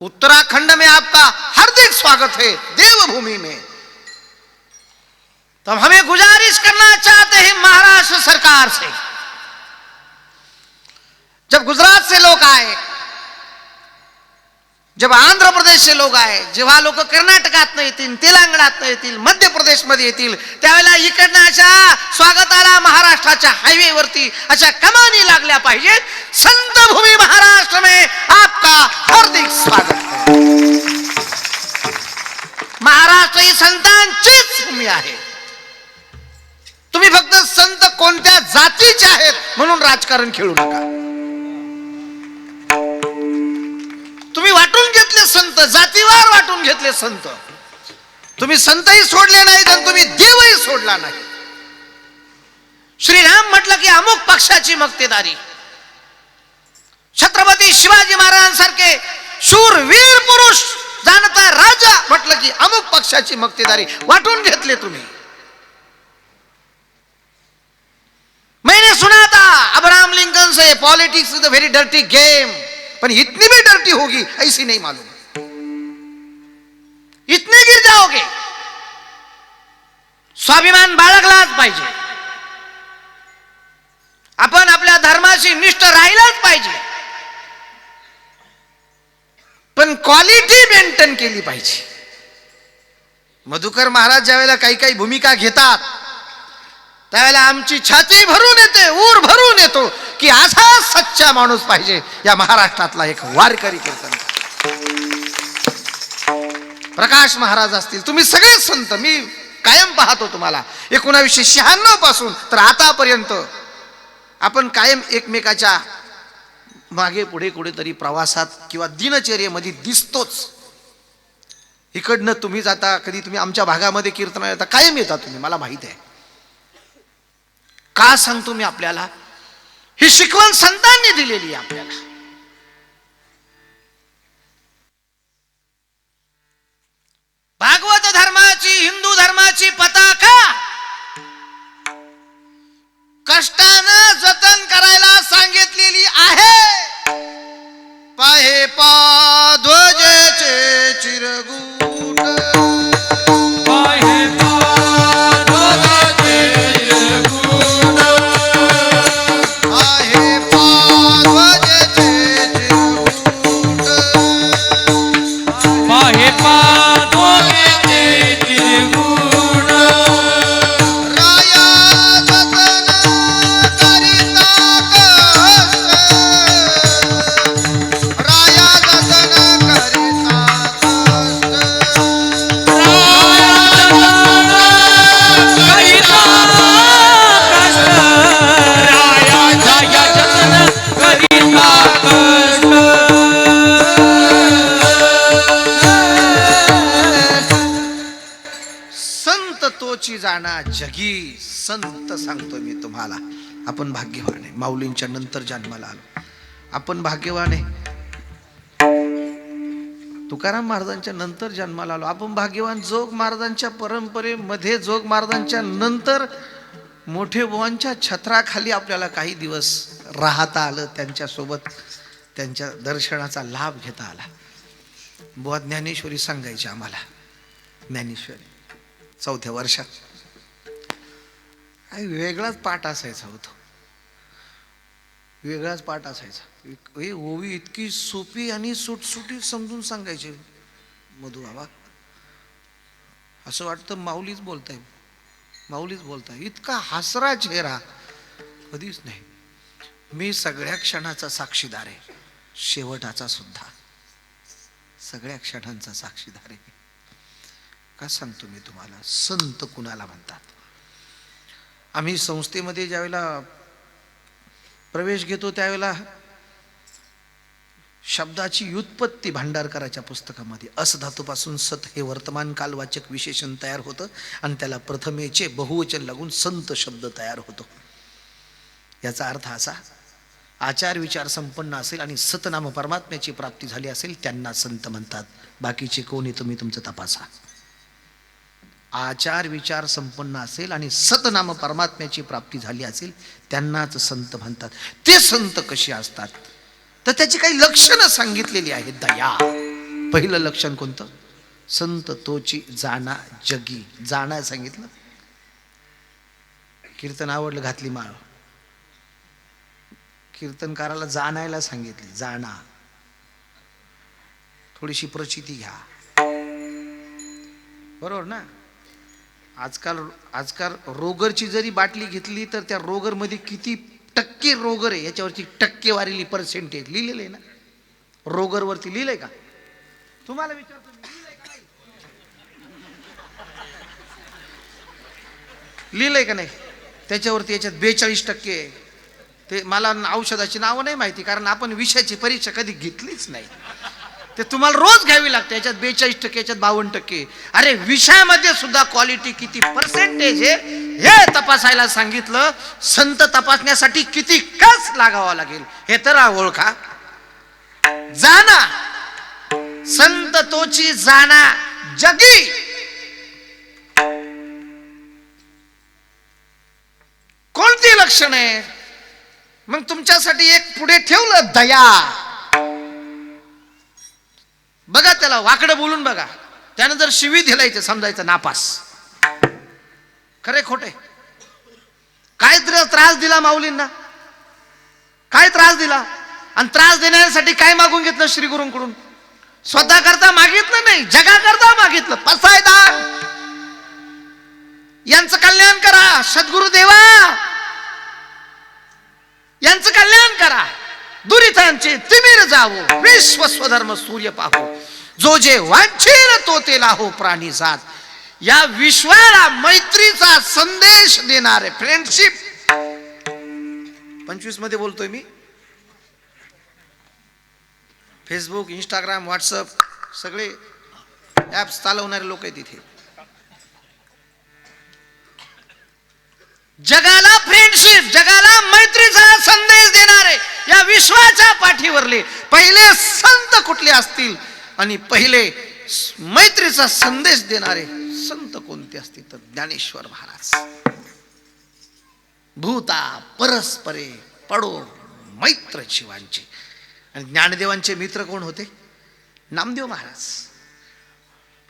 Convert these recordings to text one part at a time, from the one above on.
उत्तराखंड में आपका हार्दिक स्वागत है, देवभूमि में। तो हमें गुजारिश करना चाहते हैं महाराष्ट्र सरकार से, जब गुजरात से लोग आए, जब आंध्र प्रदेश से लोग आए, जेव्हा लोक कर्नाटकात येतील, तेलंगणात येतील, मध्य प्रदेश मध्ये येतील, त्यावेळेला इकडनं अशा स्वागताला महाराष्ट्राच्या हायवे वरती अशा कमानी लागल्या पाहिजेत। संत भूमि महाराष्ट्र में आपका हार्दिक स्वागत है। महाराष्ट्र ही संतांचीच भूमी आहे। तुम्ही फक्त संत कोणत्या जातीचे आहेत म्हणून राजकारण खेळू नका। तुम्ही वाटून घेतले संत, जातीवार वाटून घेतले संत, तुम्ही संतही सोडले नाहीत आणि तुम्ही देवही सोडला नाही। श्रीराम म्हटलं की अमुक पक्षाची मक्तेदारी, छत्रपती शिवाजी महाराजांसारखे शूरवीर पुरुष जाणता राजा म्हटलं की अमुक पक्षाची मक्तेदारी वाटून घेतले तुम्ही। मैंने सुना था अब्राहम लिंकन से politics is a very dirty game, पर इतनी भी डर्टी होगी ऐसी नहीं मालूम। इतने गिर जाओगे, स्वाभिमान बाळगलाच पाहिजे, आपण आपल्या धर्माशी निष्ठ राहिलाच पाहिजे, पण क्वालिटी मेंटेन केली पाहिजे। मधुकर महाराज ज्यावेळेला काही काही भूमिका घेतात त्यावेळेला आमची छाती भरून येते, ऊर भरून येतो की असा सच्चा माणूस पाहिजे या महाराष्ट्रातला एक वारकरी कीर्तन। प्रकाश महाराज असतील, तुम्ही सगळे संत मी कायम पाहतो तुम्हाला 1996 पासून तर आतापर्यंत आपण कायम एकमेकाच्या मागे पुढे कुठेतरी प्रवासात किंवा दिनचर्येमध्ये दिसतोच। इकडनं तुम्ही जाता, कधी तुम्ही आमच्या भागामध्ये कीर्तनाला येता, कायम येता तुम्ही, मला माहित आहे। का सांगतो मी आपल्याला, ही शिकवण संतांनी दिलेली आहे आपल्याला। भागवत धर्माची, हिंदू धर्माची पताका कष्टानं जतन करायला सांगितलेली आहे। पाहे पा ध्वजेचे चिरगुट, पाहे पा ध्वजेचे चिरगुट, आहे पा ध्वजेचे चिरगुट, पाहे पा ध्वजेचे चिरगुट, राया जतन करिता कष्ट, राया जतन करिता कष्ट, राया जतन करिता कष्ट, संत तोची जाणा जगी संत सांगतो मी तुम्हाला। आपण भाग्यवान आहे, माऊलींच्या नंतर जन्माला आलो, आपण भाग्यवान आहे। तुकाराम महाराजांच्या नंतर जन्माला आलो, आपण भाग्यवान। जोग महाराजांच्या परंपरेमध्ये जोग महाराजांच्या नंतर मोठे बुवांच्या छत्राखाली आपल्याला काही दिवस राहता आलं, त्यांच्या सोबत त्यांच्या दर्शनाचा लाभ घेता आला। बुवा ज्ञानेश्वरी सांगायची आम्हाला, ज्ञानेश्वरी 4थ्या वर्षात काही वेगळाच पाठ असायचा होतो, वेगळाच पाठ असायचा। हे ओवी इतकी सोपी आणि सुटसुटीत समजून सांगायचे मधु बाबा, असं वाटतं माऊलीच बोलताय, माऊलीच बोलताय। इतका हसरा चेहरा कधीच नाही। मी सगळ्या क्षणाचा साक्षीदार आहे, शेवटाचा सुद्धा, सगळ्या क्षणांचा साक्षीदार आहे। का सांगतो मी तुम्हाला, संत कुणाला म्हणतात। आम्ही संस्थेमध्ये ज्यावेळेला प्रवेश घेतो त्यावेळेला शब्दाची व्युत्पत्ती भांडारकराच्या पुस्तकामध्ये अस धातूपासून सत हे वर्तमान कालवाचक विशेषण तयार होतं आणि त्याला प्रथमेचे बहुवचन लागून संत शब्द तयार होतो। याचा अर्थ असा, आचार विचार संपन्न असेल आणि सतनाम परमात्म्याची प्राप्ती झाली असेल त्यांना संत म्हणतात। बाकीचे कोणी तुम्ही तुमचं तपासा। आचार विचार संपन्न असेल आणि सतनाम परमात्म्याची प्राप्ती झाली असेल त्यांनाच संत म्हणतात। ते संत कसे असतात तर त्याची काही लक्षणं सांगितलेली आहेत। दया, पहिलं लक्षण कोणतं? संत तोची जाणा जगी. जाणा सांगितलं. कीर्तन आवडलं, घातली माळ. कीर्तनकाराला जाणायला सांगितली. जाणा, थोडीशी प्रचिती घ्या. बरोबर ना? आजकाल रोगरची जरी बाटली घेतली तर त्या रोगर मध्ये किती टक्के रोगर आहे याच्यावरती टक्केवारी पर्सेंटेज लिहिलेलं आहे ना. रोगर वरती लिहिलंय का? तुम्हाला विचारतो, लिहिलंय का नाही? त्याच्यावरती याच्यात 42% आहे. ते मला औषधाची नावं नाही माहिती, कारण आपण विषयाची परीक्षा कधी घेतलीच नाही. ते तुम्हाला रोज घ्यावी लागते. याच्यात 42%, याच्यात 52%. अरे विषयामध्ये सुद्धा क्वालिटी किती पर्सेंटेज आहे हे तपासायला सांगितलं. संत तपासण्यासाठी किती कस लागावा लागेल हे तर ओळखा. जाना, संत तोची जाना जगी. कोणती लक्षण आहे? मग तुमच्यासाठी एक पुढे ठेवलं, दया. बघा त्याला वाकडं बोलून बघा. त्यानं जर शिवी दिलायचं समजायचं नापास. खरे खोटे? काय त्रास दिला माऊलींना? काय त्रास दिला? आणि त्रास देण्यासाठी काय मागून घेतलं श्री गुरूंकडून? स्वतः करता मागितलं नाही, जगा करता मागितलं. पसायदान, यांचं कल्याण करा सद्गुरु देवा, यांचं कल्याण करा, दुरितांचे तिमिर जावो, विश्व स्वधर्म सूर्य पाहो, जो जे वांछेल तो ते लाहो प्राणी जात. या विश्वाला मैत्रीचा संदेश देणारे फ्रेंडशिप 25 मध्ये बोलतोय मी. फेसबुक, इंस्टाग्राम, व्हॉट्सअप सगळे ऍप्स चालवणारे लोक आहेत इथे. जगाला फ्रेंडशिप, जगाला मैत्रीचा संदेश देणारे या विश्वाच्या पाठीवरले पहिले संत कुठले असतील आणि पहिले मैत्रीचा संदेश देणारे संत कोणते असतील तर ज्ञानेश्वर महाराज. भूता परस्परे पडो मैत्र शिवांचे. आणि ज्ञानदेवांचे मित्र कोण होते? नामदेव महाराज.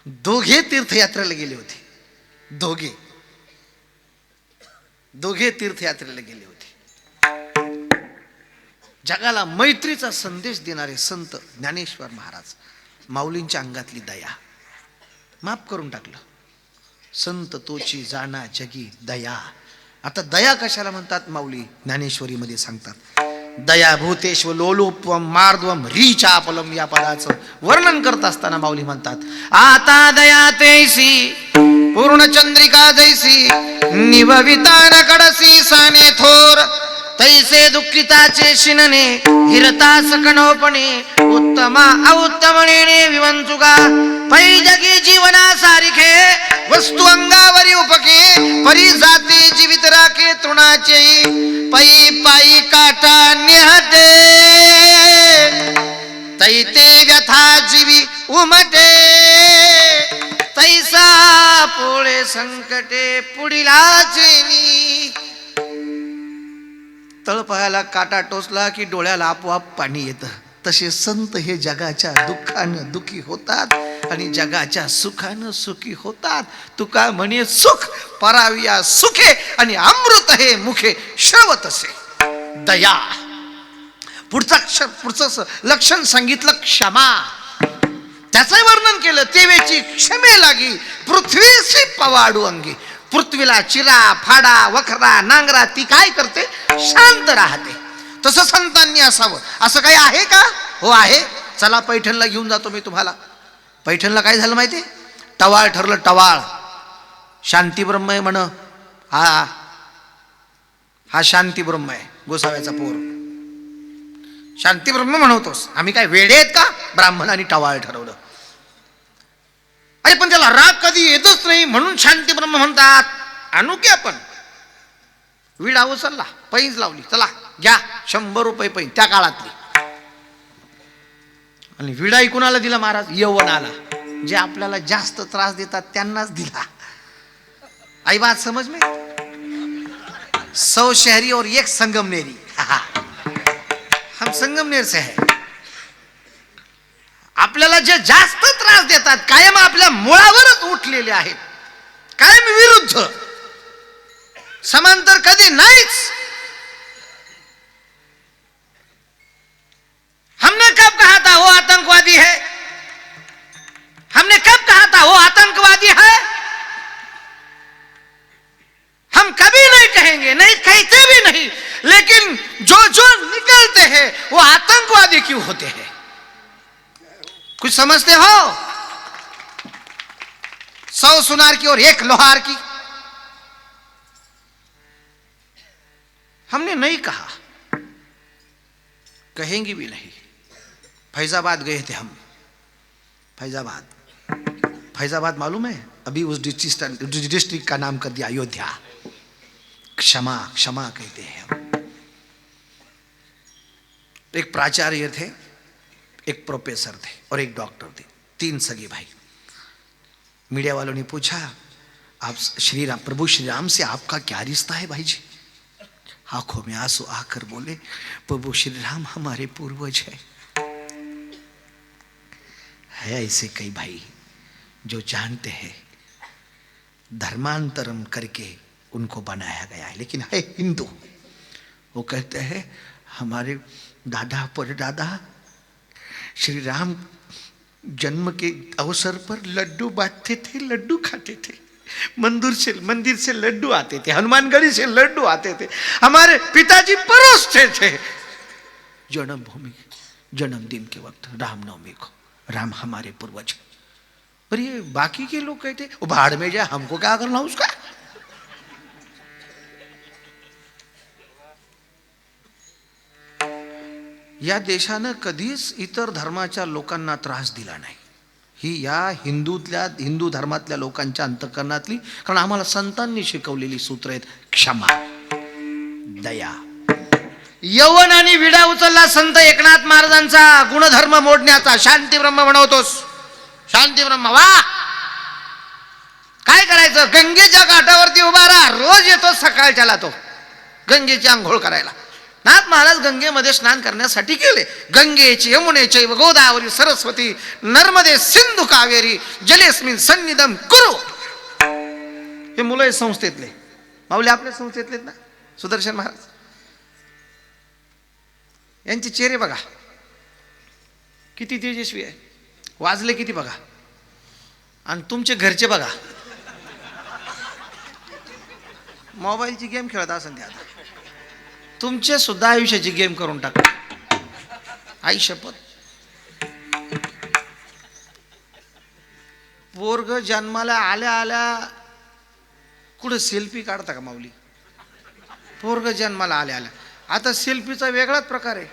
दोघे तीर्थयात्रेला गेले होते. दोघे तीर्थयात्रेला गेले होते. जगाला मैत्रीचा संदेश देणारे संत ज्ञानेश्वर महाराज. माऊलींच्या अंगातली दया माफ करून टाकलं. संत तोची जाणा जगी दया. आता दया कशाला म्हणतात? माऊली ज्ञानेश्वरी मध्ये सांगतात. दया भूतेश्व लोलुपम मार्दवम रीचापलम या पदाचं वर्णन करत असताना माऊली म्हणतात, आता दया तैसी पूर्ण चंद्रिका जैसी निभविता न कडसी साने थोर, तैसे दुःखिताचे शिनने हिरता सकणोपणे उत्तमा अउत्तमणे विवंचुका. पै जगी जीवना सारिखे वस्तू अंगावरी उपके, परी जाते जीवित राखे तृणाचे पै पायी काटा निहते, तैते व्यथा जीवी उमटे, तैसा पोळे संकटे पुढिलाचे. तळपायाला काटा टोचला की डोळ्याला आपोआप पाणी येतं. तसे संत हे जगाच्या दुःखानं दुःखी होतात आणि जगाच्या सुखानं सुखी होतात. तुका म्हणे सुख पराविया सुखे आणि अमृत हे मुखे श्रवतसे. दया. पुढचं लक्षण सांगितलं क्षमा. त्याचं वर्णन केलं. तेवेची क्षमे लागी पृथ्वीसी पवाडू अंगी. पृथ्वीला चिरा फाडा वखरा नांगरा ती काय करते? शांत राहते. तसं संतांनी असावं. असं काही आहे का? हो आहे. चला पैठणला घेऊन जातो मी तुम्हाला. पैठणला काय झालं माहिती? टवाळ ठरलं. टवाळ शांती ब्रह्म आहे म्हण. हा शांती ब्रह्म आहे. गोसाव्याचा पोर शांती ब्रह्म म्हणवतोस. आम्ही काय वेडे आहेत का? ब्राह्मणांनी टवाळ ठरवलं. अरे पण त्याला राग कधी येतच नाही म्हणून शांती ब्रह्म म्हणतात. आणू की आपण? विडा उचलला, पैंज लावली, चला घ्या 100 रुपये पैंज त्या काळातली. आणि विडाई कुणाला दिला महाराज? यवनाला. जे आपल्याला जास्त त्रास देतात त्यांनाच दिला. आई बात समझ में? 100 शहरी और 1 संगमनेरी. हम संगमनेर से है. आपल्याला जे जास्त त्रास देतात कायम आपल्या मुळावरच उठलेले आहेत, कायम विरुद्ध, समांतर कधी नाहीच. हमने कब कहा था वो आतंकवादी है? हमने कब कहा था वो आतंकवादी है? हम कभी नहीं कहेंगे, नहीं कहते भी नहीं, लेकिन जो जो निकलते हैं वो आतंकवादी क्यों होते हैं? कुछ समझते हो? 100 सुनार की और 1 लोहार की. हमने नहीं कहा, कहेंगे भी नहीं. फैजाबाद गए थे हम. फैजाबाद मालूम है? अभी उस डिस्ट्रिक्ट का नाम कर दिया अयोध्या. क्षमा क्षमा कहते हैं हम. एक प्राचार्य थे, एक प्रोफेसर थे और एक डॉक्टर थे, 3 सगे भाई. मीडिया वालों ने पूछा, आप प्रभु श्री राम से आपका क्या रिश्ता है भाई जी? आंखों में आंसू आकर बोले, प्रभु श्री राम हमारे पूर्वज है. ऐसे कई भाई जो जानते हैं धर्मांतरम करके उनको बनाया गया है, लेकिन है हिंदू. वो कहते हैं हमारे दादा परदादा श्री राम जन्म के अवसर पर लड्डू बांटते थे, लड्डू खाते थे. मंदिर से लड्डू आते थे, हनुमानगढ़ी से लड्डू आते थे. हमारे पिताजी परोसते थे. जन्मभूमि जन्मदिन के वक्त रामनवमी को राम हमारे पूर्वज. पर ये बाकी के लोग कहते वो भाड़ में जाए, हमको क्या करना उसका. या देशानं कधीच इतर धर्माच्या लोकांना त्रास दिला नाही. ही या हिंदू धर्मातल्या लोकांच्या अंतःकरणातली, कारण आम्हाला संतांनी शिकवलेली सूत्र आहेत. क्षमा, दया. यवन आणि विडा उचलला संत एकनाथ महाराजांचा गुणधर्म मोडण्याचा. शांती ब्रह्म म्हणवतोस, शांती ब्रह्म. वा, काय करायचं? गंगेच्या काठावरती उभा राहा. रोज येतो सकाळच्याला तो गंगेची आंघोळ करायला. नाथ महाराज गंगेमध्ये स्नान करण्यासाठी गेले. गंगेची यमुनेची गोदावरी सरस्वती नर्मदे सिंधू कावेरी जलेस्मिन सन्निधम कुरु. हे मुलं आहेत संस्थेतले, माऊली आपल्या संस्थेतलेत ना, सुदर्शन महाराज. यांचे चेहरे बघा किती तेजस्वी आहे, वाजले किती बघा. आणि तुमचे घरचे बघा, मोबाईलची गेम खेळत असेल ते. आता तुमचे सुद्धा आयुष्याची गेम करून टाका. आई शपथ. पोरग जन्माला आल्या आल्या कुठं सेल्फी काढता का माऊली? पोरग जन्माला आल्या आल्या. आता सेल्फीचा वेगळाच प्रकार आहे.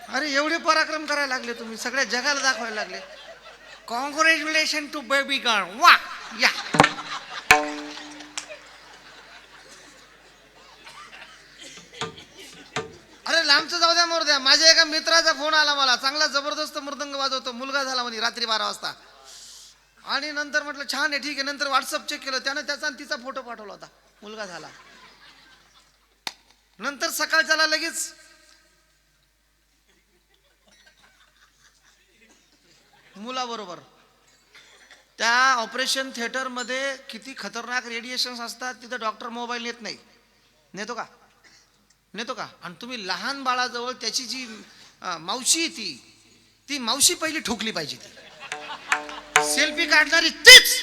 अरे एवढे पराक्रम करायला लागले तुम्ही, सगळ्या जगाला दाखवायला लागले. Congratulation to baby girl. वा या. अरे लांबचं जाऊ द्या, मोर द्या. माझ्या एका मित्राचा फोन आला मला, चांगला जबरदस्त मृदंग वाजवतो, मुलगा झाला म्हणे रात्री 12 वाजता. आणि नंतर म्हटलं छान आहे, ठीक आहे. नंतर व्हॉट्सअप चेक केलं, त्यानं त्याचा आणि तिचा फोटो पाठवला होता, मुलगा झाला. नंतर सकाळच्याला लगेच मुलाबरोबर. त्या ऑपरेशन थिएटर मध्ये किती खतरनाक रेडिएशन असतात, तिथं डॉक्टर मोबाईल नेत नाही. नेतो का? नेतो का? आणि तुम्ही लहान बाळाजवळ त्याची जी मावशी ती मावशी पहिली ठोकली पाहिजे. ती सेल्फी काढणारी तीच,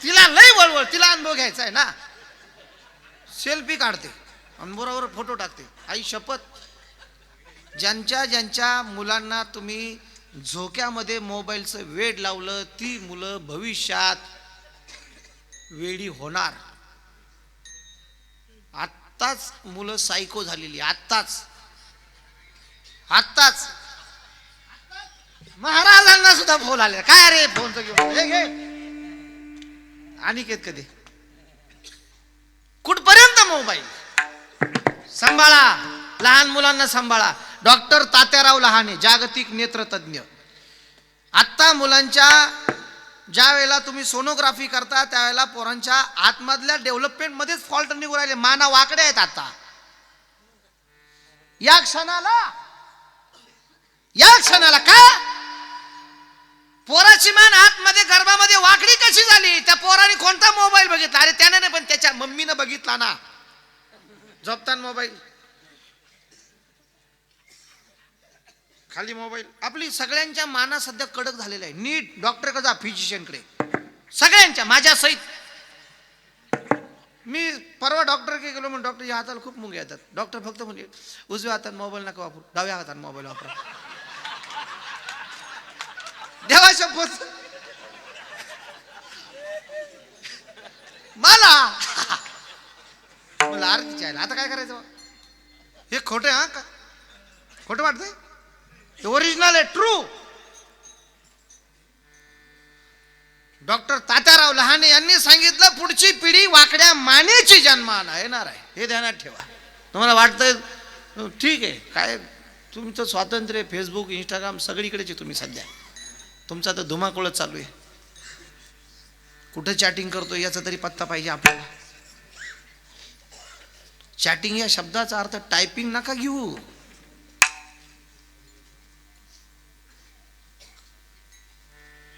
तिला लय वळवळ, तिला अनुभव घ्यायचा आहे ना. सेल्फी काढते आणि बरोबर फोटो टाकते. आई शपथ, ज्यांच्या मुलांना तुम्ही झोक्यामध्ये मोबाईलचं वेड लावलं, ती मुलं भविष्यात वेडी होणार. आत्ताच मुलं सायको झालेली, आत्ताच महाराजांना सुद्धा फोन आले. काय रे फोनचं घेऊन अनिकेत कधी कुठपर्यंत मोबाईल? सांभाळा, लहान मुलांना सांभाळा. डॉक्टर तात्याराव लहाने, जागतिक नेत्रतज्ञ. आत्ता मुलांच्या ज्या वेळेला तुम्ही सोनोग्राफी करता त्यावेळेला पोरांच्या आतमधल्या डेव्हलपमेंट मध्येच फॉल्ट निघून राहिले. माना वाकड्या आहेत. आता या क्षणाला का पोराची मान आतमध्ये गर्भामध्ये वाकडी कशी झाली? त्या पोराने कोणता मोबाईल बघितला? अरे त्याने नाही, पण त्याच्या मम्मीनं बघितला ना, झोपताना मोबाईल, खाली मोबाईल. आपली सगळ्यांच्या माना सध्या कडक झालेला आहे. नीट डॉक्टरकडे जा, फिजिशियनकडे, सगळ्यांच्या, माझ्या सहित. मी परवा डॉक्टरकडे गेलो, म्हणून डॉक्टर या हाताला खूप मुंगे येतात. डॉक्टर फक्त म्हणजे उजव्या हातात मोबाईल नका वापरू, डाव्या हातात मोबाईल वापरा. देवा शपथ मला आरतीच्या आहे. आता काय करायचं? हे खोटं आहे. हा का खोटं वाटतंय? ओरिजिनल आहे, ट्रू. डॉक्टर तात्याराव लहाने यांनी सांगितलं, पुढची पिढी वाकड्या मानेची जन्माला येणार आहे. हे ध्यानात ठेवा. तुम्हाला वाटतंय ठीक आहे, काय तुमचं स्वातंत्र्य, फेसबुक, इंस्टाग्राम सगळीकडेच आहे. तुम्ही सध्या तुमचा तर धुमाकूळच चालू आहे. कुठं चॅटिंग करतो याचा तरी पत्ता पाहिजे आपल्याला. चॅटिंग या शब्दाचा अर्थ टायपिंग नका घेऊ.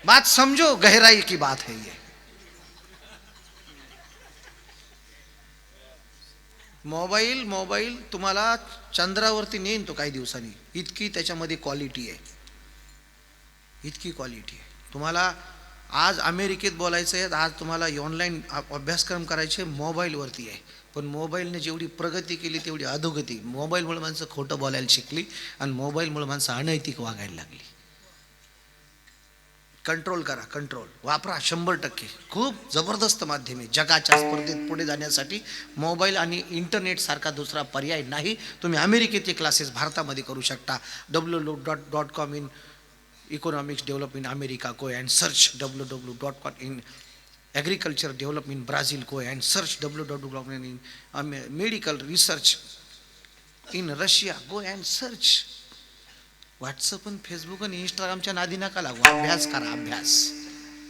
बात समजो, गहराई की बात है ये. मोबाईल तुम्हाला चंद्रावरती नेईन तो काही दिवसांनी. इतकी त्याच्यामध्ये क्वालिटी आहे, इतकी क्वालिटी आहे. तुम्हाला आज अमेरिकेत बोलायचं आहे, आज तुम्हाला ऑनलाईन अभ्यासक्रम करायचे मोबाईलवरती आहे. पण मोबाईलने जेवढी प्रगती केली तेवढी अधोगती. मोबाईलमुळे माणसं खोटं बोलायला शिकली आणि मोबाईलमुळे माणसं अनैतिक वागायला लागली. कंट्रोल करा, कंट्रोल वापरा 100%. खूप जबरदस्त माध्यम आहे. जगाच्या स्पर्धेत पुढे जाण्यासाठी मोबाईल आणि इंटरनेट सारखा दुसरा पर्याय नाही. तुम्ही अमेरिकेचे क्लासेस भारतामध्ये करू शकता. www.com in economics develop in America go and search. www.com in agriculture develop in Brazil go and search. www in medical research in Russia go and search. WhatsApp आणि फेसबुक आणि इंस्टाग्रामच्या नादी नका लागू. अभ्यास करा, अभ्यास.